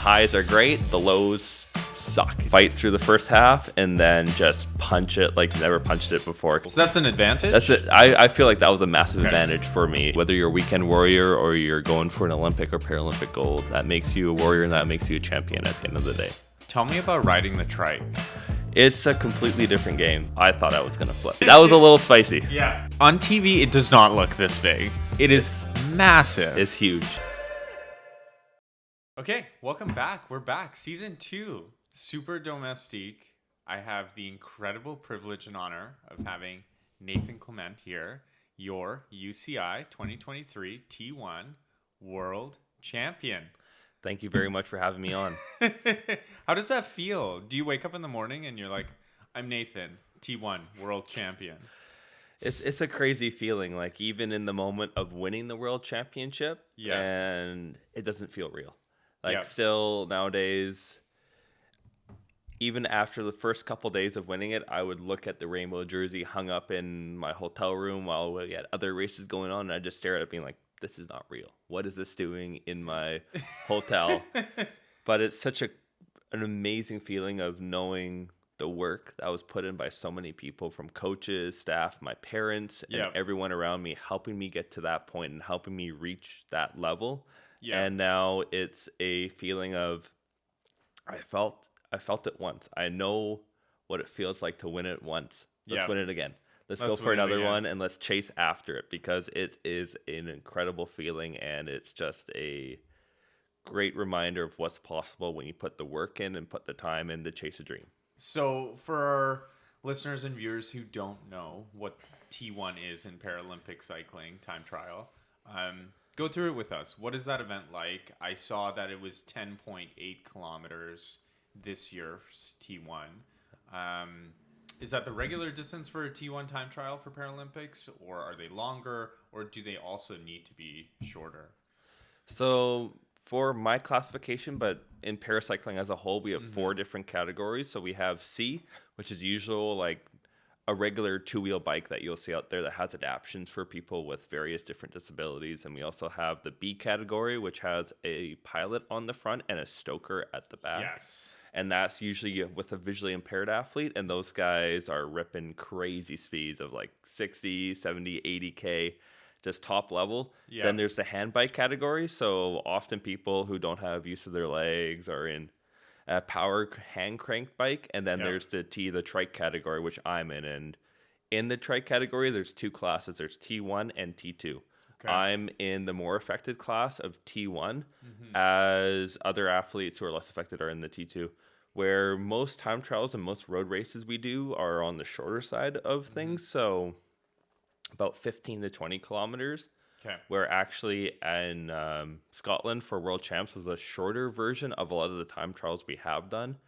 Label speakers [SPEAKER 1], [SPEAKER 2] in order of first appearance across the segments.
[SPEAKER 1] highs are great, the lows suck. Fight through the first half and then just punch it like never punched it before.
[SPEAKER 2] So that's an advantage?
[SPEAKER 1] That's it. I feel like that was a massive advantage for me. Whether you're a weekend warrior or you're going for an Olympic or Paralympic gold, that makes you a warrior and that makes you a champion at the end of the day.
[SPEAKER 2] Tell me about riding the trike.
[SPEAKER 1] It's a completely different game. I thought I was going to flip. That was a little spicy.
[SPEAKER 2] Yeah. On TV, it does not look this big. It is massive.
[SPEAKER 1] It's huge.
[SPEAKER 2] Okay, welcome back. We're back. Season 2, Super Domestique. I have the incredible privilege and honor of having Nathan Clement here, your UCI 2023 T1 World Champion.
[SPEAKER 1] Thank you very much for having me on.
[SPEAKER 2] How does that feel? Do you wake up in the morning and you're like, I'm Nathan, T1 World Champion?
[SPEAKER 1] It's a crazy feeling, like even in the moment of winning the world championship, and it doesn't feel real. Like still nowadays, even after the first couple days of winning it, I would look at the rainbow jersey hung up in my hotel room while we had other races going on, and I just stare at it being like, this is not real. What is this doing in my hotel? But it's such an amazing feeling of knowing the work that was put in by so many people, from coaches, staff, my parents, and everyone around me, helping me get to that point and helping me reach that level. And now it's a feeling of, I felt it once. I know what it feels like to win it once. Let's win it again. Let's go for another one and let's chase after it, because it is an incredible feeling and it's just a great reminder of what's possible when you put the work in and put the time in to chase a dream.
[SPEAKER 2] So for our listeners and viewers who don't know what T1 is in Paralympic cycling time trial, go through it with us. What is that event like? I saw that it was 10.8 kilometers this year's T1. Is that the regular distance for a T1 time trial for Paralympics, or are they longer, or do they also need to be shorter?
[SPEAKER 1] So for my classification, but in paracycling as a whole, we have 4 different categories. So we have C, which is usual, like a regular 2-wheel bike that you'll see out there that has adaptions for people with various different disabilities. And we also have the B category, which has a pilot on the front and a stoker at the back.
[SPEAKER 2] Yes.
[SPEAKER 1] And that's usually with a visually impaired athlete. And those guys are ripping crazy speeds of like 60, 70, 80K, just top level. Yeah. Then there's the hand bike category. So often people who don't have use of their legs are in a power hand crank bike. And then there's the Trike category, which I'm in. And in the Trike category, there's 2 classes. There's T1 and T2. Okay. I'm in the more affected class of T1, as other athletes who are less affected are in the T2, where most time trials and most road races we do are on the shorter side of things. So about 15 to 20 kilometers, where actually in Scotland for World Champs was a shorter version of a lot of the time trials we have done,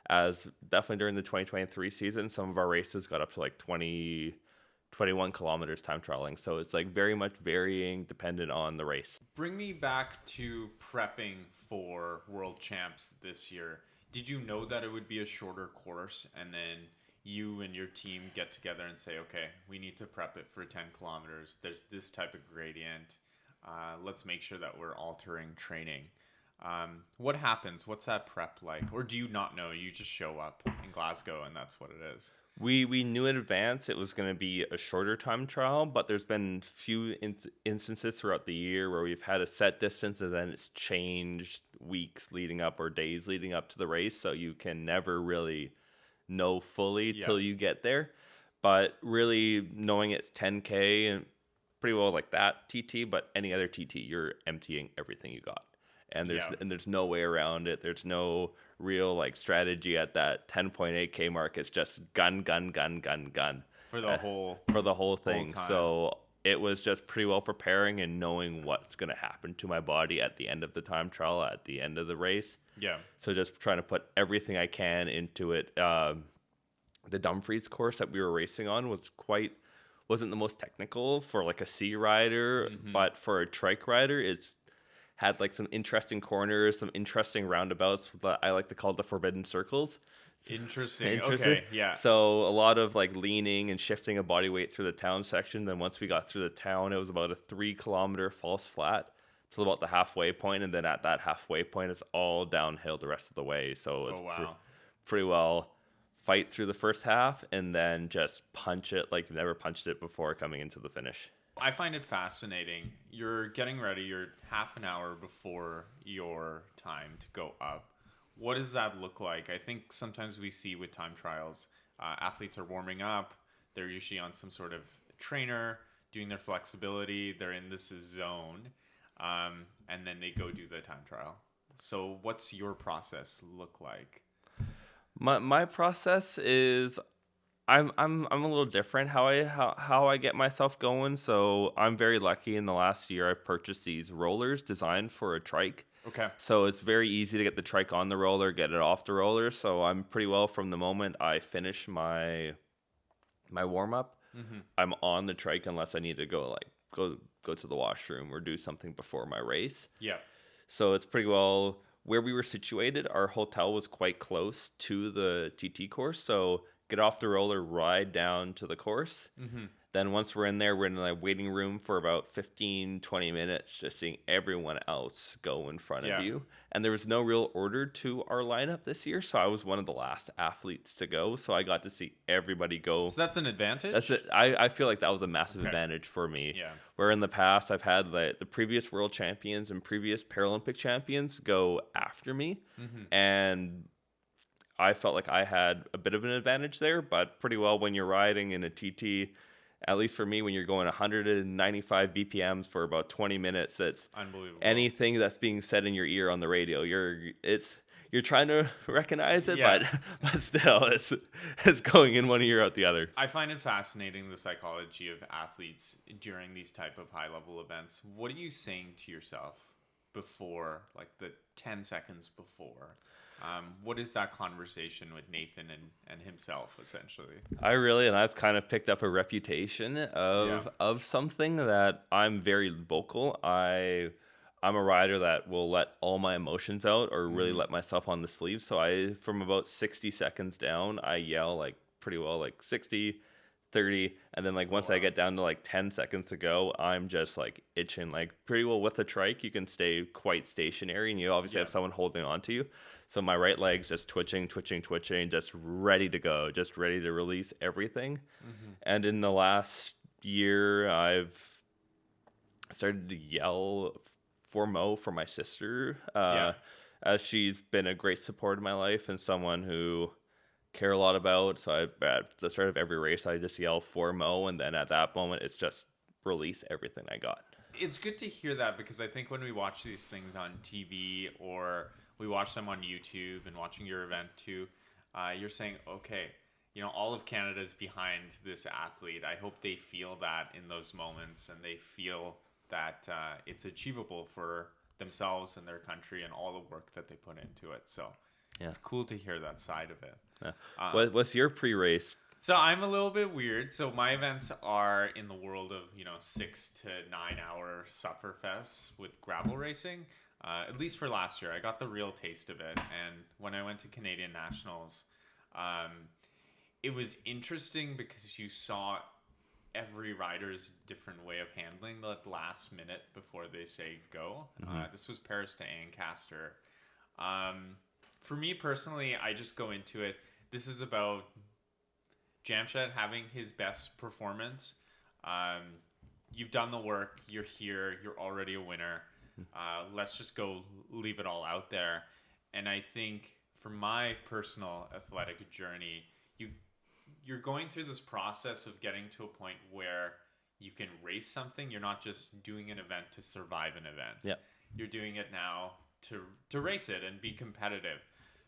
[SPEAKER 1] as definitely during the 2023 season, some of our races got up to like 21 kilometers time trialing. So it's like very much varying dependent on the race.
[SPEAKER 2] Bring me back to prepping for World Champs this year. Did you know that it would be a shorter course, and then you and your team get together and say, okay, we need to prep it for 10 kilometers. There's this type of gradient. Let's make sure that we're altering training. What happens? What's that prep like? Or do you not know? You just show up in Glasgow and that's what it is.
[SPEAKER 1] We knew in advance it was going to be a shorter time trial, but there's been few instances throughout the year where we've had a set distance and then it's changed weeks leading up or days leading up to the race. So you can never really know fully till you get there. But really knowing it's 10K and pretty well like that TT, but any other TT, you're emptying everything you got. And there's no way around it. There's no real like strategy at that 10.8K mark. It's just gun
[SPEAKER 2] for the
[SPEAKER 1] whole thing. So it was just pretty well preparing and knowing what's going to happen to my body at the end of the time trial, at the end of the race. Yeah. So just trying to put everything I can into it. The Dumfries course that we were racing on wasn't the most technical for like a C rider, but for a trike rider, it's had like some interesting corners, some interesting roundabouts that I like to call the forbidden circles.
[SPEAKER 2] Interesting. Okay, yeah.
[SPEAKER 1] So a lot of like leaning and shifting of body weight through the town section. Then once we got through the town, it was about a 3-kilometer false flat till about the halfway point, and then at that halfway point, it's all downhill the rest of the way. So it's pretty well fight through the first half and then just punch it like you've never punched it before coming into the finish.
[SPEAKER 2] I find it fascinating. You're getting ready. You're half an hour before your time to go up. What does that look like? I think sometimes we see with time trials, athletes are warming up. They're usually on some sort of trainer, doing their flexibility. They're in this zone, and then they go do the time trial. So what's your process look like?
[SPEAKER 1] My process is I'm a little different how I get myself going. So I'm very lucky. In the last year, I've purchased these rollers designed for a trike.
[SPEAKER 2] Okay.
[SPEAKER 1] So it's very easy to get the trike on the roller, get it off the roller. So I'm pretty well from the moment I finish my warm up. Mm-hmm. I'm on the trike unless I need to go to the washroom or do something before my race.
[SPEAKER 2] Yeah.
[SPEAKER 1] So it's pretty well where we were situated. Our hotel was quite close to the TT course. So get off the roller, ride down to the course. Mm-hmm. Then once we're in there, we're in the waiting room for about 15, 20 minutes, just seeing everyone else go in front of you. And there was no real order to our lineup this year, so I was one of the last athletes to go. So I got to see everybody go.
[SPEAKER 2] So that's an advantage?
[SPEAKER 1] That's it. I feel like that was a massive advantage for me.
[SPEAKER 2] Yeah.
[SPEAKER 1] Where in the past, I've had the previous world champions and previous Paralympic champions go after me. Mm-hmm. And I felt like I had a bit of an advantage there, but pretty well when you're riding in a TT, at least for me, when you're going 195 BPMs for about 20 minutes, it's
[SPEAKER 2] unbelievable.
[SPEAKER 1] Anything that's being said in your ear on the radio, you're trying to recognize it, but still, it's going in one ear out the other.
[SPEAKER 2] I find it fascinating, the psychology of athletes during these type of high level events. What are you saying to yourself before, like the 10 seconds before? What is that conversation with Nathan and himself, essentially?
[SPEAKER 1] I've kind of picked up a reputation of something that I'm very vocal. I'm a rider that will let all my emotions out or really let myself on the sleeve. So from about 60 seconds down, I yell like pretty well like 60, 30, and then like once I get down to like 10 seconds to go, I'm just like itching. Like pretty well with the trike, you can stay quite stationary and you obviously have someone holding on to you. So my right leg's just twitching, just ready to go, just ready to release everything. Mm-hmm. And in the last year, I've started to yell for Mo for my sister, as she's been a great support in my life and someone who care a lot about. So at the start of every race, I just yell for Mo, and then at that moment, it's just release everything I got.
[SPEAKER 2] It's good to hear that, because I think when we watch these things on TV or we watch them on YouTube and watching your event too, you're saying, okay, all of Canada's behind this athlete. I hope they feel that in those moments, and they feel that it's achievable for themselves and their country and all the work that they put into it. So it's cool to hear that side of it.
[SPEAKER 1] Yeah. What's your pre-race?
[SPEAKER 2] So I'm a little bit weird. So my events are in the world of 6 to 9 hour sufferfests with gravel racing. At least for last year, I got the real taste of it. And when I went to Canadian Nationals, it was interesting because you saw every rider's different way of handling the last minute before they say go. Mm-hmm. This was Paris to Ancaster. For me personally, I just go into it. This is about Jamshed having his best performance. You've done the work. You're here. You're already a winner. Let's just go leave it all out there. And I think for my personal athletic journey, you're going through this process of getting to a point where you can race something. You're not just doing an event to survive an event.
[SPEAKER 1] Yeah.
[SPEAKER 2] You're doing it now to race it and be competitive.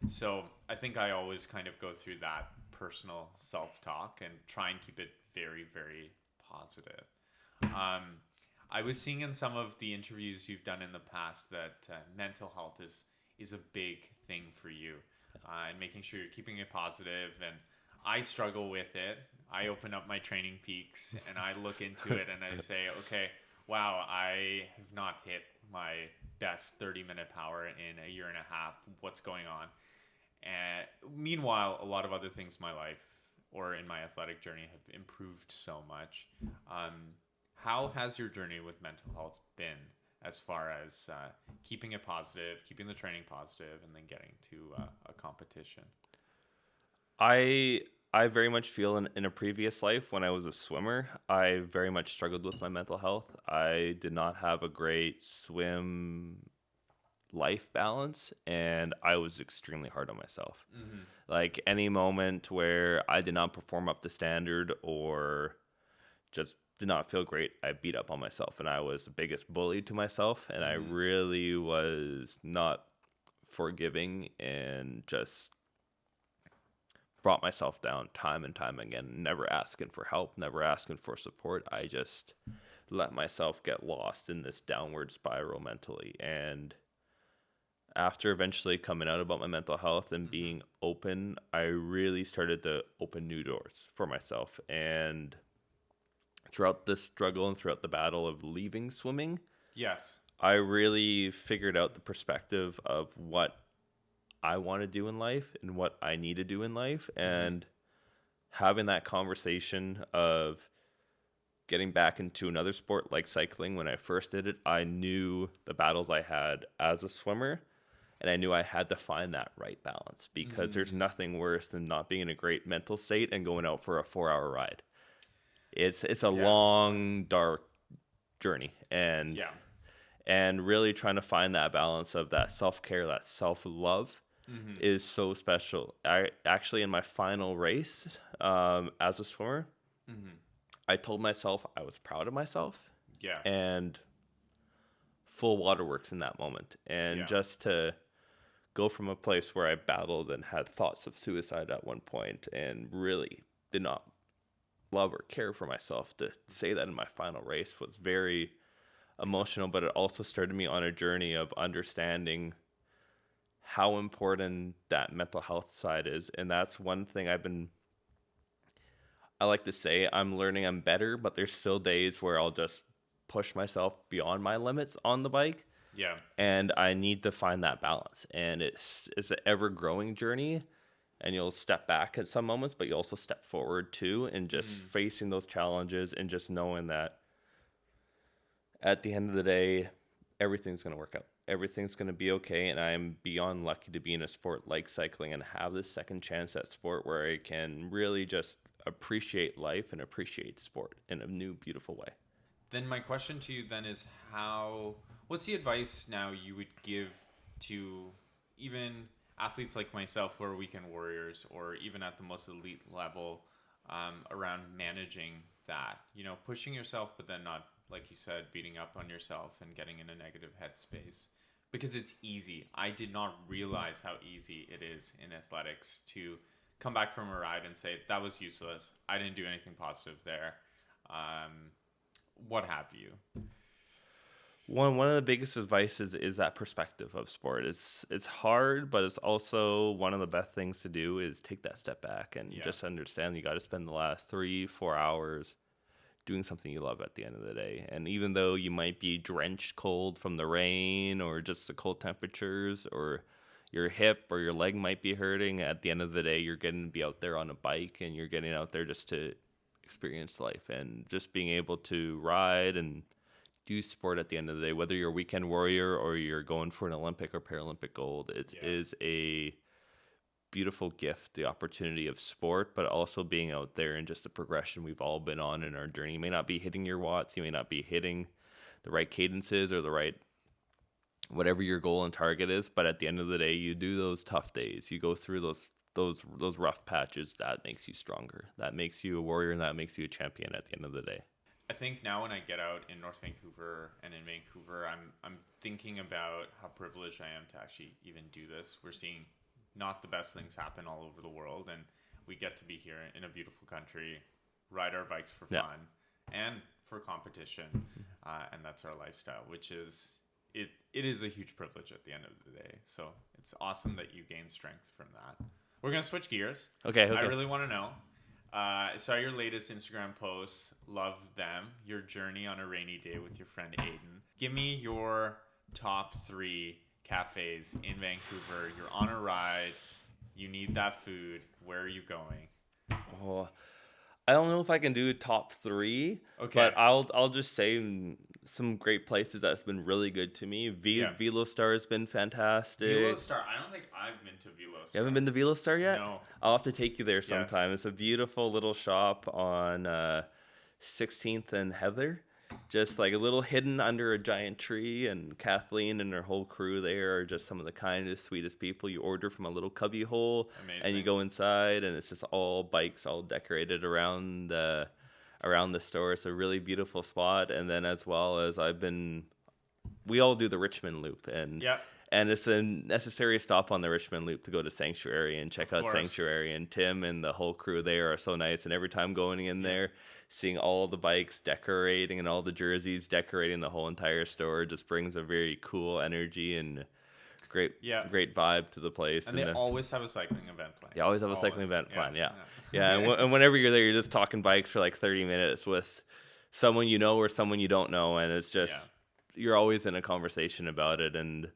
[SPEAKER 2] So I think I always kind of go through that personal self-talk and try and keep it very, very positive. I was seeing in some of the interviews you've done in the past that mental health is a big thing for you, and making sure you're keeping it positive. And I struggle with it. I open up my Training Peaks and I look into it and I say, okay, wow, I have not hit my best 30-minute power in a year and a half. What's going on? And meanwhile, a lot of other things in my life or in my athletic journey have improved so much. How has your journey with mental health been? as far as keeping it positive, keeping the training positive, and then getting to a competition?
[SPEAKER 1] I very much feel in a previous life when I was a swimmer, I very much struggled with my mental health. I did not have a great swim life balance, and I was extremely hard on myself.
[SPEAKER 2] Mm-hmm.
[SPEAKER 1] Like any moment where I did not perform up to standard or just did not feel great, I beat up on myself, and I was the biggest bully to myself, and I really was not forgiving and just brought myself down time and time again, never asking for help, never asking for support. I just let myself get lost in this downward spiral mentally. And after eventually coming out about my mental health and being open, I really started to open new doors for myself. And throughout this struggle and throughout the battle of leaving swimming,
[SPEAKER 2] yes,
[SPEAKER 1] I really figured out the perspective of what I want to do in life and what I need to do in life. And having that conversation of getting back into another sport like cycling, when I first did it, I knew the battles I had as a swimmer, and I knew I had to find that right balance, because there's nothing worse than not being in a great mental state and going out for a 4-hour ride. It's a long, dark journey, and really trying to find that balance of that self-care, that self-love is so special. I actually, in my final race as a swimmer, I told myself I was proud of myself.
[SPEAKER 2] Yes.
[SPEAKER 1] And full waterworks in that moment. And just to go from a place where I battled and had thoughts of suicide at one point and really did not love or care for myself, to say that in my final race was very emotional, but it also started me on a journey of understanding how important that mental health side is. And that's one thing I like to say I'm learning I'm better, but there's still days where I'll just push myself beyond my limits on the bike.
[SPEAKER 2] Yeah.
[SPEAKER 1] And I need to find that balance. And it's an ever growing journey. And you'll step back at some moments, but you also step forward too, and just facing those challenges and just knowing that at the end of the day, everything's going to work out. Everything's going to be okay. And I'm beyond lucky to be in a sport like cycling and have this second chance at sport where I can really just appreciate life and appreciate sport in a new, beautiful way.
[SPEAKER 2] Then my question to you then is what's the advice now you would give to even athletes like myself who are weekend warriors, or even at the most elite level, around managing that, pushing yourself, but then not, like you said, beating up on yourself and getting in a negative headspace? Because it's easy. I did not realize how easy it is in athletics to come back from a ride and say, that was useless. I didn't do anything positive there. What have you?
[SPEAKER 1] One of the biggest advices is that perspective of sport. It's hard, but it's also one of the best things to do is take that step back and just understand you got to spend the last 3-4 hours doing something you love at the end of the day. And even though you might be drenched cold from the rain or just the cold temperatures, or your hip or your leg might be hurting, at the end of the day, you're getting to be out there on a bike, and you're getting out there just to experience life and just being able to ride and do sport at the end of the day. Whether you're a weekend warrior or you're going for an Olympic or Paralympic gold, it is a beautiful gift, the opportunity of sport, but also being out there and just the progression we've all been on in our journey. You may not be hitting your watts, you may not be hitting the right cadences or the right whatever your goal and target is, but at the end of the day, you do those tough days, you go through those rough patches. That makes you stronger, that makes you a warrior, and that makes you a champion at the end of the day.
[SPEAKER 2] I think now when I get out in North Vancouver and in Vancouver, I'm thinking about how privileged I am to actually even do this. We're seeing not the best things happen all over the world, and we get to be here in a beautiful country, ride our bikes for fun and for competition, and that's our lifestyle, which is it is a huge privilege at the end of the day. So it's awesome that you gain strength from that. We're gonna switch gears.
[SPEAKER 1] Okay.
[SPEAKER 2] I really want to know. I saw your latest Instagram posts. Love them. Your journey on a rainy day with your friend Aiden. Give me your top 3 cafes in Vancouver. You're on a ride. You need that food. Where are you going?
[SPEAKER 1] Oh, I don't know if I can do top 3, but I'll just say some great places that's been really good to me. Velostar has been fantastic.
[SPEAKER 2] Velostar, I don't think I've been to Velostar.
[SPEAKER 1] You haven't been to Velostar yet?
[SPEAKER 2] No.
[SPEAKER 1] I'll have to take you there sometime. Yes. It's a beautiful little shop on 16th and Heather. Just like a little hidden under a giant tree, and Kathleen and her whole crew there are just some of the kindest, sweetest people. You order from a little cubby hole. Amazing. And you go inside, and it's just all bikes all decorated around the store. It's a really beautiful spot. And then as well as we all do the Richmond Loop, and it's a necessary stop on the Richmond Loop to go to Sanctuary and check out Sanctuary. And Tim and the whole crew there are so nice. And every time going in there, seeing all the bikes decorating and all the jerseys decorating the whole entire store just brings a very cool energy and great vibe to the place.
[SPEAKER 2] And they always have a cycling event planned.
[SPEAKER 1] They always have a cycling event planned, and whenever you're there, you're just talking bikes for like 30 minutes with someone you know or someone you don't know, and it's just you're always in a conversation about it. And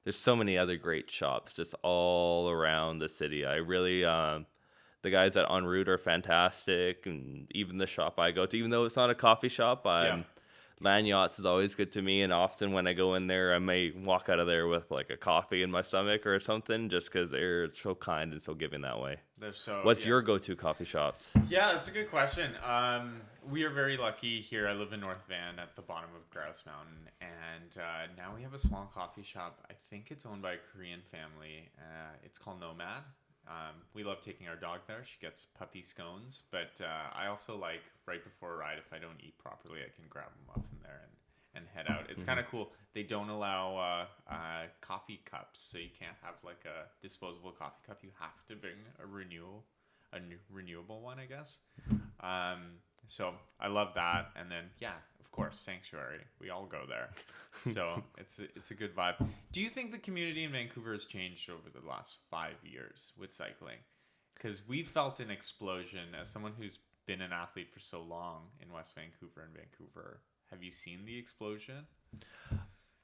[SPEAKER 1] there's so many other great shops just all around the city. I really the guys at En Route are fantastic, and even the shop I go to, even though it's not a coffee shop, Land Yachts is always good to me. And often when I go in there, I may walk out of there with like a coffee in my stomach or something, just because they're so kind and so giving that way. What's your go-to coffee shops?
[SPEAKER 2] Yeah, that's a good question. We are very lucky here. I live in North Van at the bottom of Grouse Mountain, and now we have a small coffee shop. I think it's owned by a Korean family. It's called Nomad. We love taking our dog there. She gets puppy scones, but I also like right before a ride, if I don't eat properly, I can grab a muffin there and head out. It's kind of cool. They don't allow coffee cups, so you can't have like a disposable coffee cup. You have to bring a renewable one, I guess. So I love that. And then, of course, Sanctuary. We all go there. So it's a good vibe. Do you think the community in Vancouver has changed over the last 5 years with cycling? Because we felt an explosion. As someone who's been an athlete for so long in West Vancouver and Vancouver, have you seen the explosion?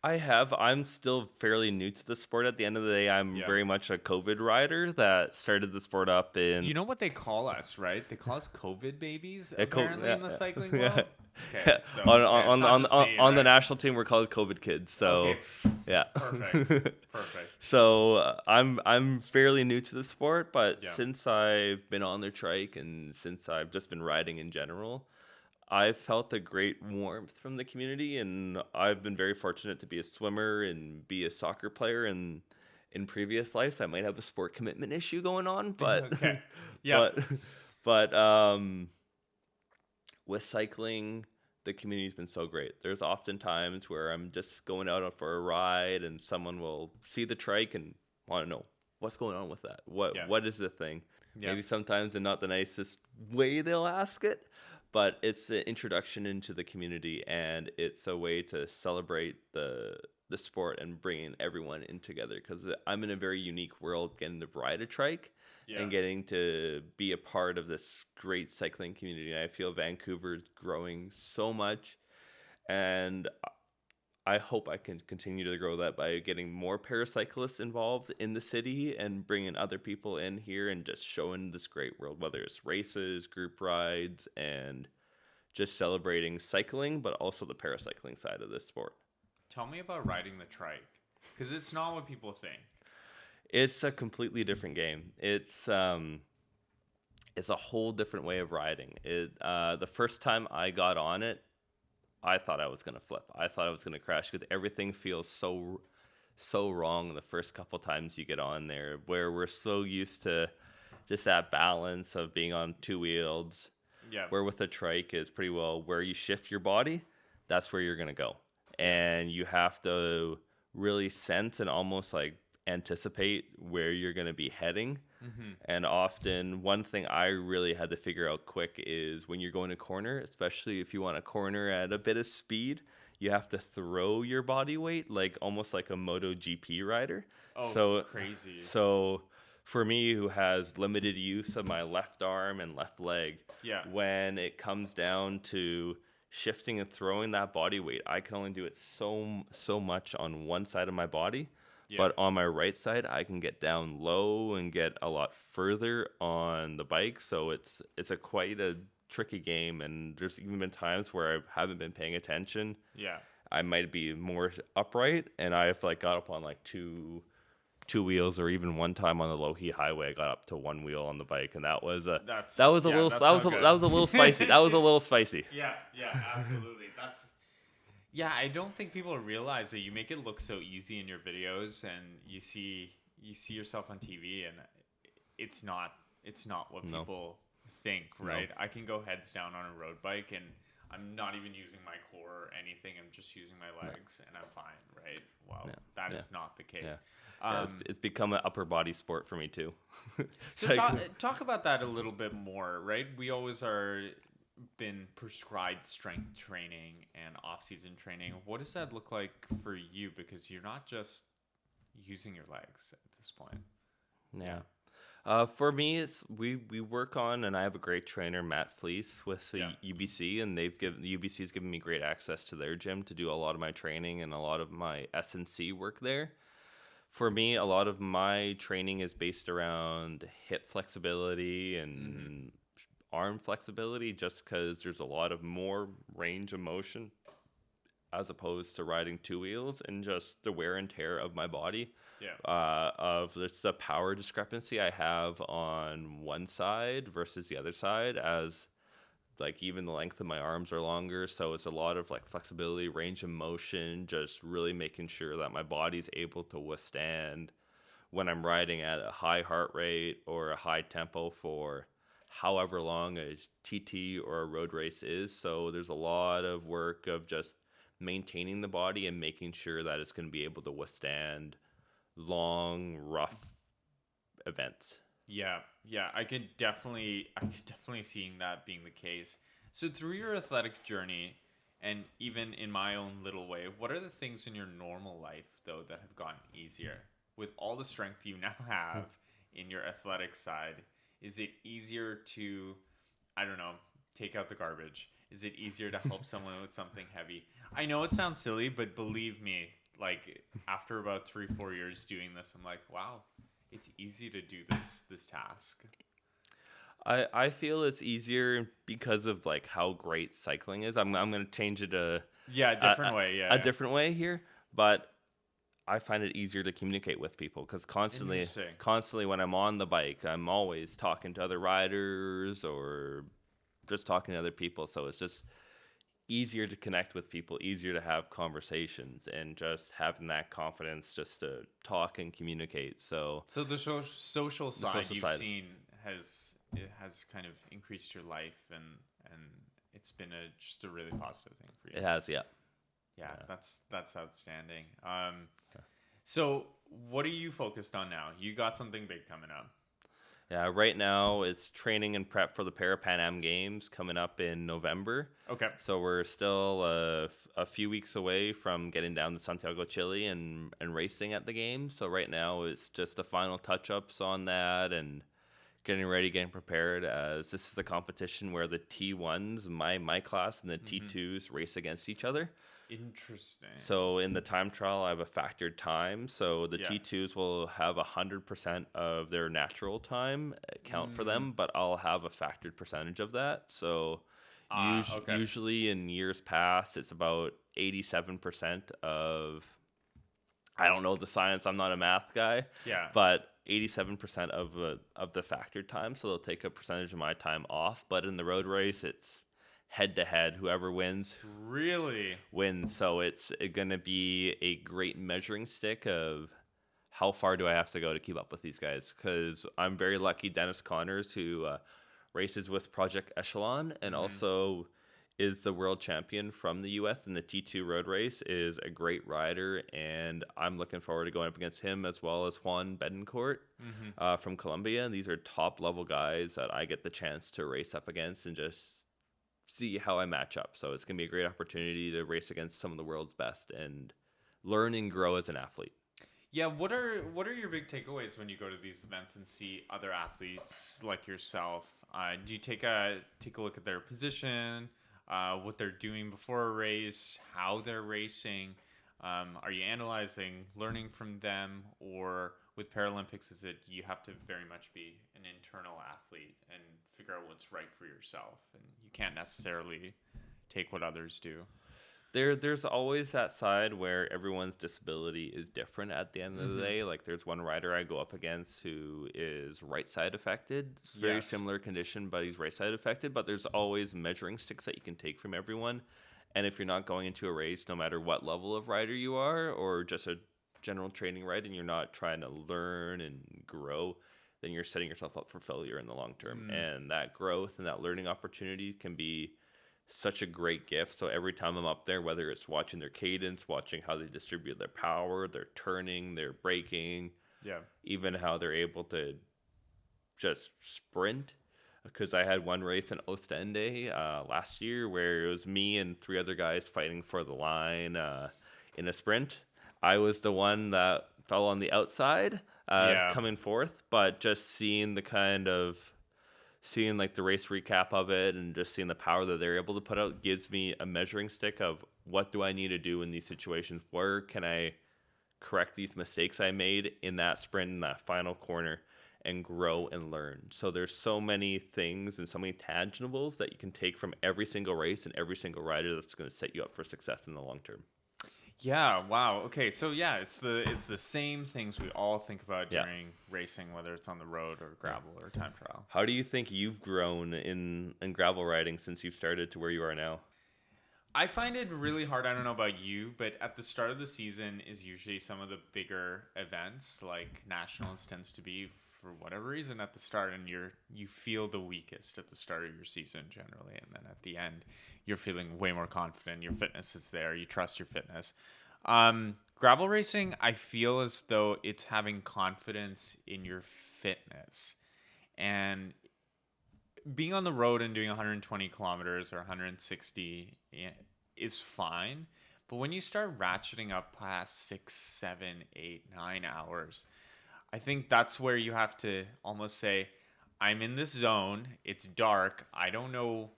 [SPEAKER 1] I have. I'm still fairly new to the sport. At the end of the day, I'm very much a COVID rider that started the sport up in...
[SPEAKER 2] You know what they call us, right? They call us COVID babies, apparently, in the cycling world. Okay, so,
[SPEAKER 1] on the national team, we're called COVID kids. So,
[SPEAKER 2] Perfect.
[SPEAKER 1] So I'm fairly new to the sport, but since I've been on the trike and since I've just been riding in general, I've felt a great warmth from the community, and I've been very fortunate to be a swimmer and be a soccer player. And in previous lives, I might have a sport commitment issue going on, but with cycling, the community's been so great. There's often times where I'm just going out for a ride, and someone will see the trike and want to know what's going on with that. What is the thing? Maybe sometimes in not the nicest way they'll ask it. But it's an introduction into the community, and it's a way to celebrate the sport and bringing everyone in together. Because I'm in a very unique world, getting to ride a trike and getting to be a part of this great cycling community. And I feel Vancouver's growing so much, and I hope I can continue to grow that by getting more paracyclists involved in the city and bringing other people in here and just showing this great world, whether it's races, group rides, and just celebrating cycling, but also the paracycling side of this sport.
[SPEAKER 2] Tell me about riding the trike, because it's not what people think.
[SPEAKER 1] It's a completely different game. It's a whole different way of riding. The first time I got on it, I thought I was going to flip. I thought I was going to crash because everything feels so wrong the first couple times you get on there, where we're so used to just that balance of being on two wheels. Where with the trike is pretty well where you shift your body, that's where you're going to go. And you have to really sense and almost like anticipate where you're going to be heading. Mm-hmm. And often one thing I really had to figure out quick is when you're going to corner, especially if you want to corner at a bit of speed, you have to throw your body weight like almost like a MotoGP rider.
[SPEAKER 2] Oh, so crazy.
[SPEAKER 1] So for me, who has limited use of my left arm and left leg, when it comes down to shifting and throwing that body weight, I can only do it so much on one side of my body. But on my right side, I can get down low and get a lot further on the bike. So it's quite a tricky game, and there's even been times where I haven't been paying attention.
[SPEAKER 2] Yeah.
[SPEAKER 1] I might be more upright, and I've like got up on like two wheels, or even one time on the Low-He Highway, I got up to one wheel on the bike, and that was a little spicy. That was a little spicy.
[SPEAKER 2] Yeah, absolutely. Yeah, I don't think people realize that you make it look so easy in your videos, and you see yourself on TV, and it's not what people think, right? No. I can go heads down on a road bike, and I'm not even using my core or anything. I'm just using my legs, and I'm fine, right? Well, that is not the case.
[SPEAKER 1] It's become an upper body sport for me too.
[SPEAKER 2] So talk about that a little bit more, right? We always been prescribed strength training and off-season training. What does that look like for you? Because you're not just using your legs at this point.
[SPEAKER 1] Yeah. For me, it's we work on, and I have a great trainer, Matt Fleece, with the UBC, and the UBC has given me great access to their gym to do a lot of my training and a lot of my S&C work there. For me, a lot of my training is based around hip flexibility and arm flexibility, just because there's a lot of more range of motion as opposed to riding two wheels, and just the wear and tear of my body. Of the power discrepancy I have on one side versus the other side, as like even the length of my arms are longer, so it's a lot of like flexibility, range of motion, just really making sure that my body's able to withstand when I'm riding at a high heart rate or a high tempo for however long a TT or a road race is. So there's a lot of work of just maintaining the body and making sure that it's going to be able to withstand long, rough events.
[SPEAKER 2] Yeah, I could definitely seeing that being the case. So through your athletic journey, and even in my own little way, what are the things in your normal life though that have gotten easier with all the strength you now have in your athletic side? Is it easier to, I don't know, take out the garbage? Is it easier to help someone with something heavy? I know it sounds silly, but believe me, like after about 3-4 years doing this, I'm like, wow, it's easy to do this task.
[SPEAKER 1] I feel it's easier because of like how great cycling is. I'm going to change it a different way here, but I find it easier to communicate with people because constantly when I'm on the bike, I'm always talking to other riders or just talking to other people. So it's just easier to connect with people, easier to have conversations, and just having that confidence just to talk and communicate. So the
[SPEAKER 2] social side you've seen has kind of increased your life, and it's been just a really positive thing for you.
[SPEAKER 1] It has, yeah.
[SPEAKER 2] That's outstanding. So what are you focused on now? You got something big coming up.
[SPEAKER 1] Yeah, right now it's training and prep for the Parapan Games coming up in November.
[SPEAKER 2] Okay.
[SPEAKER 1] So we're still a few weeks away from getting down to Santiago, Chile and racing at the games. So right now it's just the final touch-ups on that and getting ready, getting prepared, as this is a competition where the T1s, my class, and the T2s race against each other.
[SPEAKER 2] Interesting.
[SPEAKER 1] So in the time trial, I have a factored time. So the T2s will have 100% of their natural time count for them, but I'll have a factored percentage of that. So usually in years past, it's about 87% of, I don't know the science, I'm not a math guy, but 87% of the factored time. So they'll take a percentage of my time off. But in the road race, it's head-to-head. Whoever wins wins. So it's going to be a great measuring stick of how far do I have to go to keep up with these guys, because I'm very lucky. Dennis Connors, who races with Project Echelon and also is the world champion from the US in the T2 road race, is a great rider, and I'm looking forward to going up against him, as well as Juan Bedencourt from Colombia. And these are top-level guys that I get the chance to race up against and just see how I match up. So it's going to be a great opportunity to race against some of the world's best and learn and grow as an athlete.
[SPEAKER 2] Yeah, what are your big takeaways when you go to these events and see other athletes like yourself? Do you take a look at their position, what they're doing before a race, how they're racing? Are you analyzing, learning from them, or with Paralympics is that you have to very much be an internal athlete and figure out what's right for yourself, and you can't necessarily take what others do.
[SPEAKER 1] There's always that side where everyone's disability is different at the end of the day. Like there's one rider I go up against who is right side affected. It's a very similar condition, but he's right side affected. But there's always measuring sticks that you can take from everyone. And if you're not going into a race, no matter what level of rider you are, or just a general training ride, and you're not trying to learn and grow, then you're setting yourself up for failure in the long term. And that growth and that learning opportunity can be such a great gift. So every time I'm up there, whether it's watching their cadence, watching how they distribute their power, their turning, their braking, even how they're able to just sprint. Because I had one race in Ostende last year where it was me and 3 other guys fighting for the line in a sprint. I was the one that fell on the outside coming forth, but just seeing like the race recap of it and just seeing the power that they're able to put out gives me a measuring stick of what do I need to do in these situations? Where can I correct these mistakes I made in that sprint, in that final corner, and grow and learn? So there's so many things and so many tangibles that you can take from every single race and every single rider that's going to set you up for success in the long term.
[SPEAKER 2] Yeah. Wow. Okay. So it's the same things we all think about during racing, whether it's on the road or gravel or time trial.
[SPEAKER 1] How do you think you've grown in gravel riding since you've started to where you are now?
[SPEAKER 2] I find it really hard. I don't know about you, but at the start of the season is usually some of the bigger events, like Nationals tends to be for whatever reason at the start, and you feel the weakest at the start of your season generally, and then at the end you're feeling way more confident. Your fitness is there. You trust your fitness. Gravel racing, I feel as though it's having confidence in your fitness, and being on the road and doing 120 kilometers or 160 is fine. But when you start ratcheting up past 6, 7, 8, 9 hours, I think that's where you have to almost say, I'm in this zone. It's dark. I don't know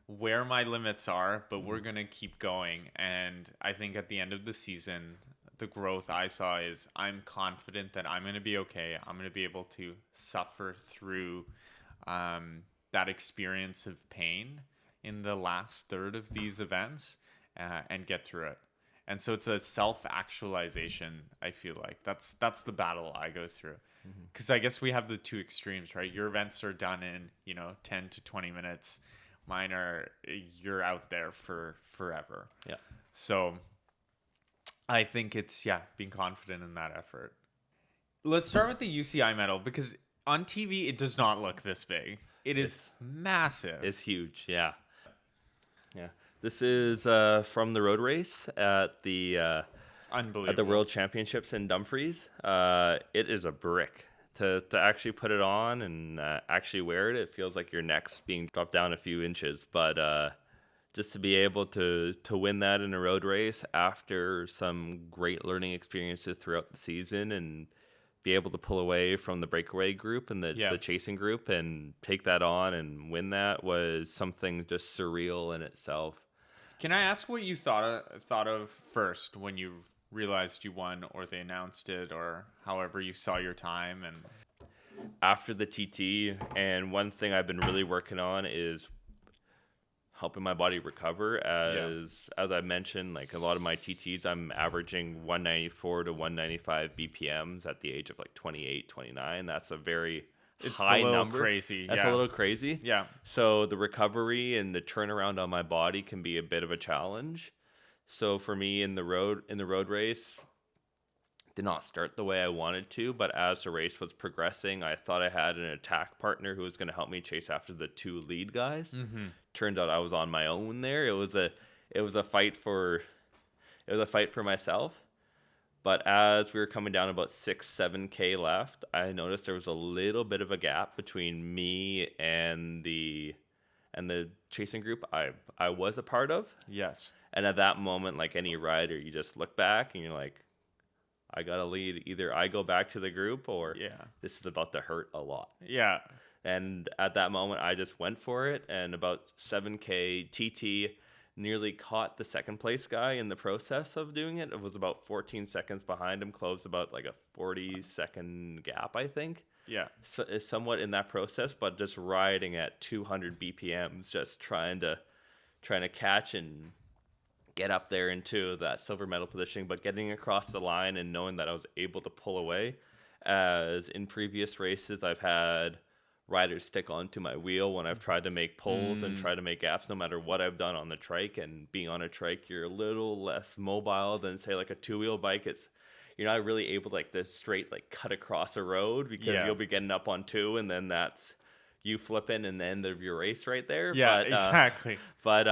[SPEAKER 2] where my limits are, but we're going to keep going. And I think at the end of the season, the growth I saw is I'm confident that I'm going to be okay. I'm going to be able to suffer through that experience of pain in the last third of these events and get through it. And so it's a self-actualization, I feel like. That's the battle I go through. Because I guess we have the two extremes, right? Your events are done in, 10 to 20 minutes. Mine are, you're out there for forever.
[SPEAKER 1] Yeah.
[SPEAKER 2] So I think it's, being confident in that effort. Let's start with the UCI medal, because on TV, it does not look this big. It is massive.
[SPEAKER 1] It's huge, yeah. Yeah. This is from the road race at the World Championships in Dumfries. It is a brick. To actually put it on and actually wear it, it feels like your neck's being dropped down a few inches. But just to be able to win that in a road race after some great learning experiences throughout the season and be able to pull away from the breakaway group and the chasing group and take that on and win that was something just surreal in itself.
[SPEAKER 2] Can I ask what you thought of first when you realized you won, or they announced it, or however you saw your time? And
[SPEAKER 1] after the TT, and one thing I've been really working on is helping my body recover. As I mentioned, like a lot of my TTs, I'm averaging 194 to 195 BPMs at the age of like 28, 29. That's a very high number.
[SPEAKER 2] Crazy.
[SPEAKER 1] That's a little crazy.
[SPEAKER 2] Yeah.
[SPEAKER 1] So the recovery and the turnaround on my body can be a bit of a challenge. So for me in the road race, did not start the way I wanted to, but as the race was progressing, I thought I had an attack partner who was going to help me chase after the 2 lead guys. Turns out I was on my own there. It was a fight for myself. But as we were coming down about 6-7K left, I noticed there was a little bit of a gap between me and the chasing group I was a part of.
[SPEAKER 2] Yes.
[SPEAKER 1] And at that moment, like any rider, you just look back and you're like, I got to lead. Either I go back to the group or this is about to hurt a lot.
[SPEAKER 2] Yeah.
[SPEAKER 1] And at that moment, I just went for it. And about 7K TT, nearly caught the second place guy in the process of doing it. It was about 14 seconds behind him, closed about like a 40-second gap, I think.
[SPEAKER 2] Yeah.
[SPEAKER 1] So is somewhat in that process, but just riding at 200 BPMs, just trying to catch and get up there into that silver medal position, but getting across the line and knowing that I was able to pull away. As in previous races, I've had riders stick onto my wheel when I've tried to make pulls and try to make gaps, no matter what I've done on the trike. And being on a trike, you're a little less mobile than, say, like a two-wheel bike. You're not really able to, like, to straight, like, cut across a road, because you'll be getting up on two, and then that's you flipping and the end of your race right there.
[SPEAKER 2] Yeah, exactly.
[SPEAKER 1] But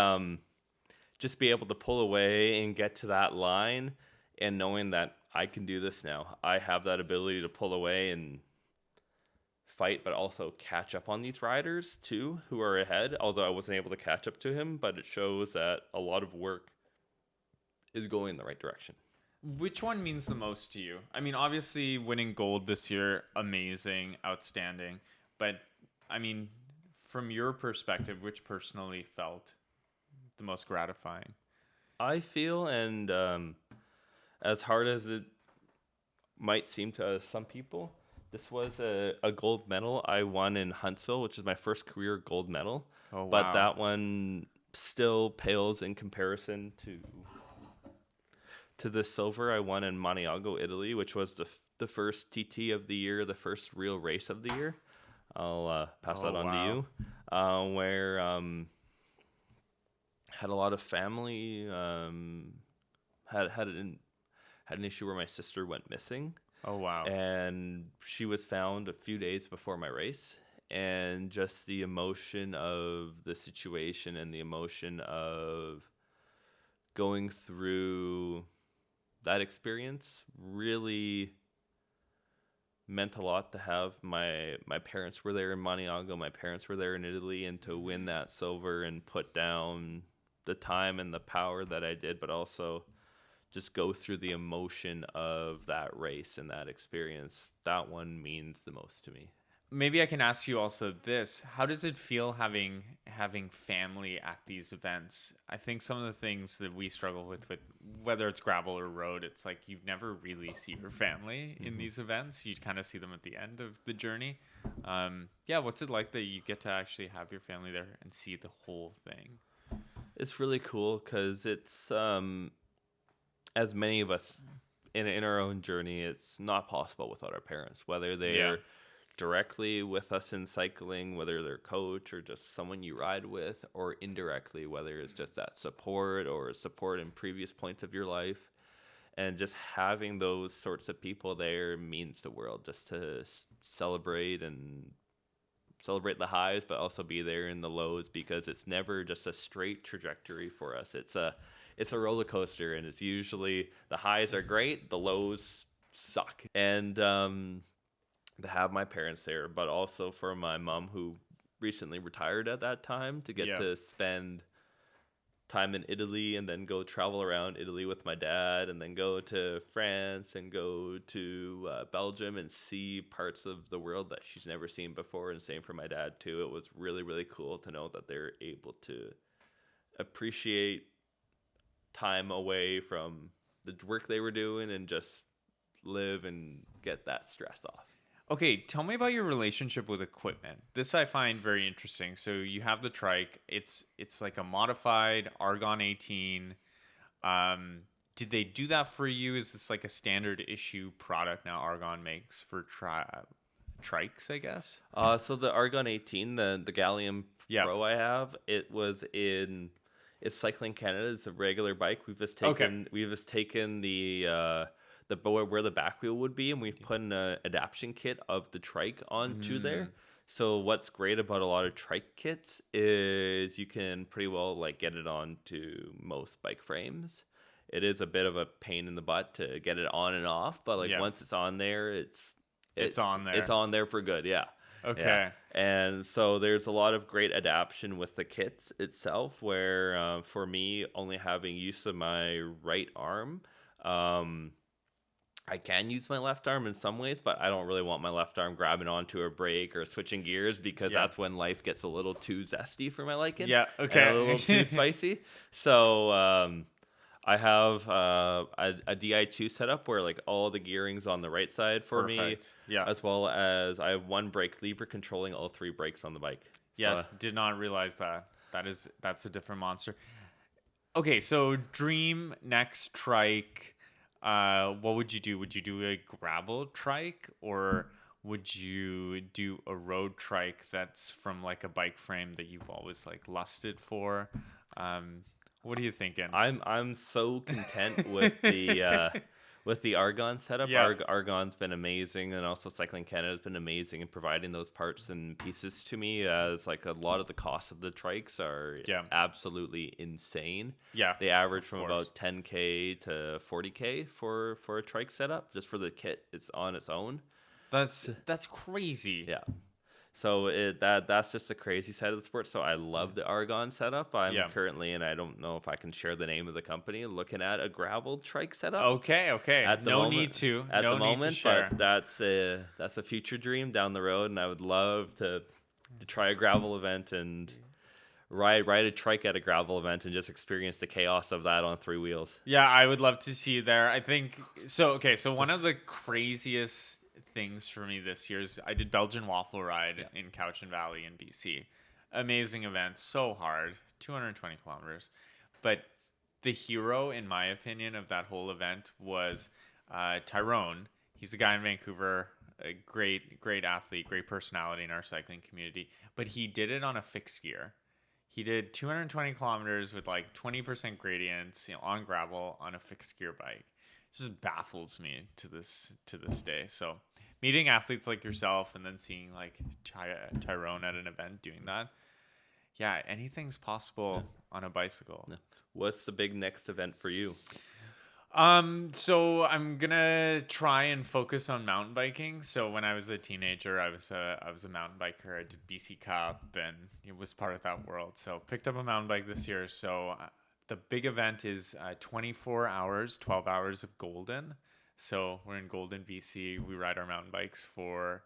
[SPEAKER 1] just be able to pull away and get to that line, and knowing that I can do this now. I have that ability to pull away and fight, but also catch up on these riders too, who are ahead, although I wasn't able to catch up to him. But it shows that a lot of work is going in the right direction.
[SPEAKER 2] Which one means the most to you? I mean, obviously winning gold this year, amazing, outstanding. But I mean, from your perspective, which personally felt the most gratifying?
[SPEAKER 1] I feel, and as hard as it might seem to some people, this was a gold medal I won in Huntsville, which is my first career gold medal.
[SPEAKER 2] Oh, wow.
[SPEAKER 1] But that one still pales in comparison to the silver I won in Maniago, Italy, which was the first TT of the year, the first real race of the year. I'll pass that on to you. Where had a lot of family, had an issue where my sister went missing.
[SPEAKER 2] Oh, wow.
[SPEAKER 1] And she was found a few days before my race. And just the emotion of the situation and the emotion of going through that experience really meant a lot. To have my parents were there in Maniago, my parents were there in Italy, and to win that silver and put down the time and the power that I did, but also just go through the emotion of that race and that experience. That one means the most to me.
[SPEAKER 2] Maybe I can ask you also this. How does it feel having family at these events? I think some of the things that we struggle with whether it's gravel or road, it's like you never really see your family in these events. You kind of see them at the end of the journey. What's it like that you get to actually have your family there and see the whole thing?
[SPEAKER 1] It's really cool because it's, as many of us in our own journey, it's not possible without our parents, whether they're directly with us in cycling, whether they're coach or just someone you ride with, or indirectly, whether it's just that support or support in previous points of your life. And just having those sorts of people there means the world, just to celebrate the highs, but also be there in the lows, because it's never just a straight trajectory for us. It's a roller coaster, and it's usually the highs are great, the lows suck. And to have my parents there, but also for my mom, who recently retired at that time, to get to spend time in Italy and then go travel around Italy with my dad, and then go to France and go to Belgium and see parts of the world that she's never seen before. And same for my dad too. It was really, really cool to know that they're able to appreciate time away from the work they were doing and just live and get that stress off.
[SPEAKER 2] Okay, tell me about your relationship with equipment. This I find very interesting. So you have the Trike. It's like a modified Argon 18. Did they do that for you? Is this like a standard issue product now Argon makes for Trikes, I guess?
[SPEAKER 1] So the Argon 18, the Gallium Pro I have, it's Cycling Canada. It's a regular bike. We've just taken the where the back wheel would be, and we've put an adaptation kit of the Trike onto there. So what's great about a lot of Trike kits is you can pretty well like get it onto most bike frames. It is a bit of a pain in the butt to get it on and off, but once it's on there, it's on there. It's on there for good. Yeah.
[SPEAKER 2] Okay.
[SPEAKER 1] Yeah. And so there's a lot of great adaptation with the kits itself, where for me, only having use of my right arm, I can use my left arm in some ways, but I don't really want my left arm grabbing onto a brake or switching gears, because that's when life gets a little too zesty for my liking.
[SPEAKER 2] Yeah, okay.
[SPEAKER 1] And a little too spicy. So I have a DI2 setup where like all the gearing's on the right side for me.
[SPEAKER 2] Yeah.
[SPEAKER 1] As well as I have one brake lever controlling all 3 brakes on the bike.
[SPEAKER 2] Yes, did not realize that. That's a different monster. Okay, so dream next trike. What would you do? Would you do a gravel trike, or would you do a road trike that's from like a bike frame that you've always like lusted for? What are you thinking?
[SPEAKER 1] I'm so content with the Argon setup.
[SPEAKER 2] Yeah.
[SPEAKER 1] Argon's been amazing, and also Cycling Canada has been amazing in providing those parts and pieces to me, as like a lot of the costs of the trikes are absolutely insane.
[SPEAKER 2] Yeah.
[SPEAKER 1] They average from about 10K to 40K for a trike setup, just for the kit it's on its own.
[SPEAKER 2] That's crazy.
[SPEAKER 1] Yeah. So that's just a crazy side of the sport. So I love the Argon setup. I'm currently, and I don't know if I can share the name of the company, looking at a gravel trike setup.
[SPEAKER 2] Okay.
[SPEAKER 1] At the moment,
[SPEAKER 2] need to.
[SPEAKER 1] At
[SPEAKER 2] no
[SPEAKER 1] the moment,
[SPEAKER 2] need to share.
[SPEAKER 1] but that's a future dream down the road, and I would love to try a gravel event and ride a trike at a gravel event and just experience the chaos of that on 3 wheels.
[SPEAKER 2] Yeah, I would love to see you there. I think so. Okay, so one of the craziest things for me this year is I did Belgian Waffle Ride in Cowichan Valley in BC. Amazing event, so hard, 220 kilometers. But the hero, in my opinion, of that whole event was Tyrone. He's a guy in Vancouver, a great athlete, great personality in our cycling community. But he did it on a fixed gear. He did 220 kilometers with like 20% gradients, on gravel on a fixed gear bike. It just baffles me to this day. So meeting athletes like yourself and then seeing like Tyrone at an event doing that, anything's possible on a bicycle.
[SPEAKER 1] Yeah. What's the big next event for you?
[SPEAKER 2] So I'm gonna try and focus on mountain biking. So when I was a teenager, I was a mountain biker. I did BC Cup and it was part of that world. So picked up a mountain bike this year. So the big event is 24 hours, 12 hours of Golden. So we're in Golden, BC. We ride our mountain bikes for,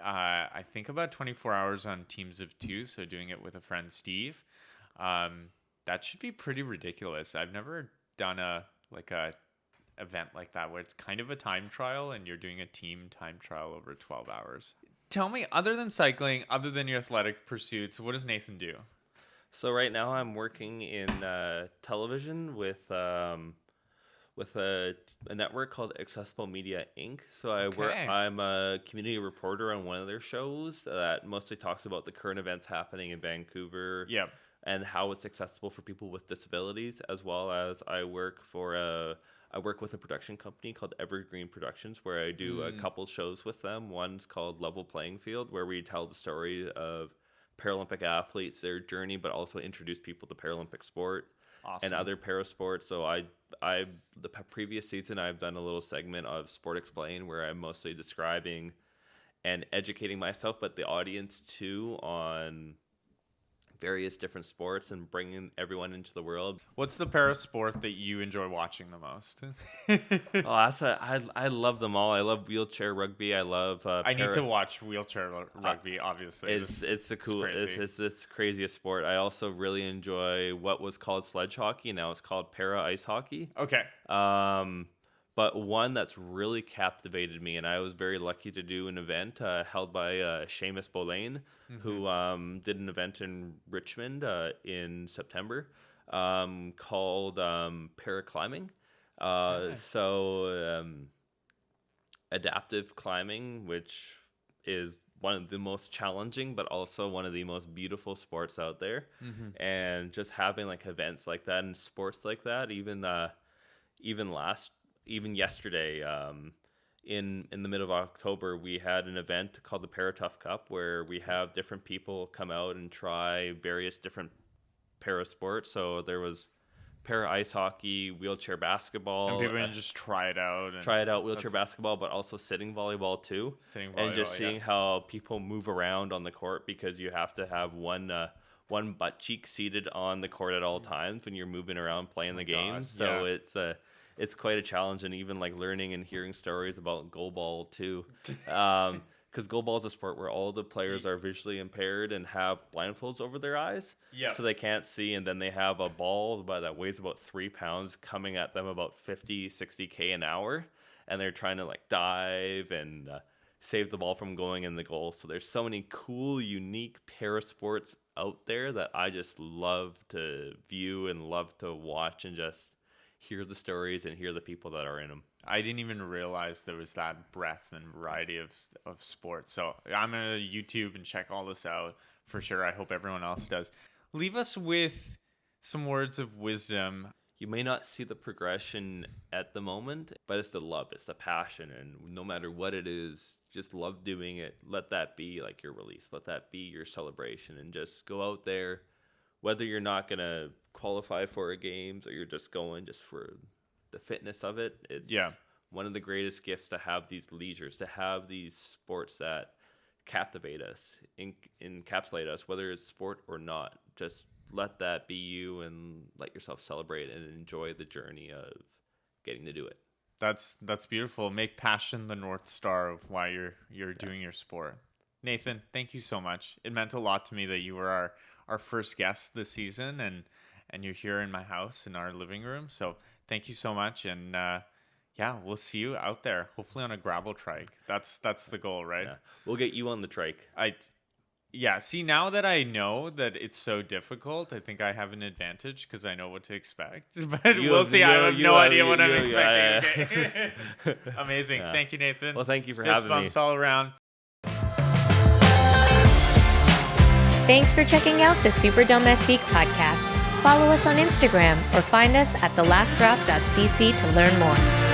[SPEAKER 2] I think about 24 hours on teams of 2. So doing it with a friend, Steve. That should be pretty ridiculous. I've never done a event like that where it's kind of a time trial and you're doing a team time trial over 12 hours. Tell me, other than cycling, other than your athletic pursuits, what does Nathan do?
[SPEAKER 1] So right now I'm working in television with a network called Accessible Media Inc. So I'm a community reporter on one of their shows that mostly talks about the current events happening in Vancouver.
[SPEAKER 2] Yep.
[SPEAKER 1] And how it's accessible for people with disabilities, as well as I work with a production company called Evergreen Productions, where I do a couple shows with them. One's called Level Playing Field, where we tell the story of Paralympic athletes, their journey, but also introduce people to Paralympic sport and other parasports. So the previous season, I've done a little segment of Sport Explain, where I'm mostly describing and educating myself, but the audience too, on various different sports and bringing everyone into the world.
[SPEAKER 2] What's the para sport that you enjoy watching the most?
[SPEAKER 1] I love them all. I love wheelchair rugby. I love.
[SPEAKER 2] I need to watch wheelchair rugby. Obviously,
[SPEAKER 1] it's this craziest sport. I also really enjoy what was called sledge hockey. Now it's called para ice hockey.
[SPEAKER 2] Okay.
[SPEAKER 1] But one that's really captivated me, and I was very lucky to do an event held by Seamus Boulain, who did an event in Richmond in September called paraclimbing. Adaptive climbing, which is one of the most challenging, but also one of the most beautiful sports out there. And just having like events like that and sports like that, even yesterday, in the middle of October, we had an event called the Paratough Cup, where we have different people come out and try various different para sports. So there was para ice hockey, wheelchair basketball.
[SPEAKER 2] And people can just try it out.
[SPEAKER 1] Wheelchair basketball, but also sitting volleyball too. And just seeing how people move around on the court, because you have to have one butt cheek seated on the court at all times when you're moving around playing the game. So it's quite a challenge, and even like learning and hearing stories about goalball too. Because goalball is a sport where all the players are visually impaired and have blindfolds over their eyes, so they can't see, and then they have a ball that weighs about 3 pounds coming at them about 50, 60K an hour, and they're trying to like dive and save the ball from going in the goal. So there's so many cool, unique para sports out there that I just love to view and love to watch and just hear the stories and hear the people that are in them.
[SPEAKER 2] I didn't even realize there was that breadth and variety of sports. So I'm going to YouTube and check all this out for sure. I hope everyone else does. Leave us with some words of wisdom.
[SPEAKER 1] You may not see the progression at the moment, but it's the love, it's the passion. And no matter what it is, just love doing it. Let that be like your release. Let that be your celebration. And just go out there, whether you're not going to qualify for a games or you're just going just for the fitness of it. It's one of the greatest gifts to have these leisures, to have these sports that captivate us, encapsulate us, whether it's sport or not. Just let that be you and let yourself celebrate and enjoy the journey of getting to do it.
[SPEAKER 2] That's beautiful. Make passion the North Star of why you're doing your sport. Nathan, thank you so much. It meant a lot to me that you were our first guest this season, and you're here in my house in our living room. So thank you so much. And we'll see you out there, hopefully on a gravel trike. That's the goal, right?
[SPEAKER 1] Yeah. We'll get you on the trike.
[SPEAKER 2] See, now that I know that it's so difficult, I think I have an advantage because I know what to expect. But we'll see. I have no idea what I'm expecting. Okay. Amazing. Yeah. Thank you, Nathan.
[SPEAKER 1] Well, thank you for
[SPEAKER 2] Fist
[SPEAKER 1] having me.
[SPEAKER 2] bumps all around.
[SPEAKER 3] Thanks for checking out the Super Domestique podcast. Follow us on Instagram or find us at thelastdrop.cc to learn more.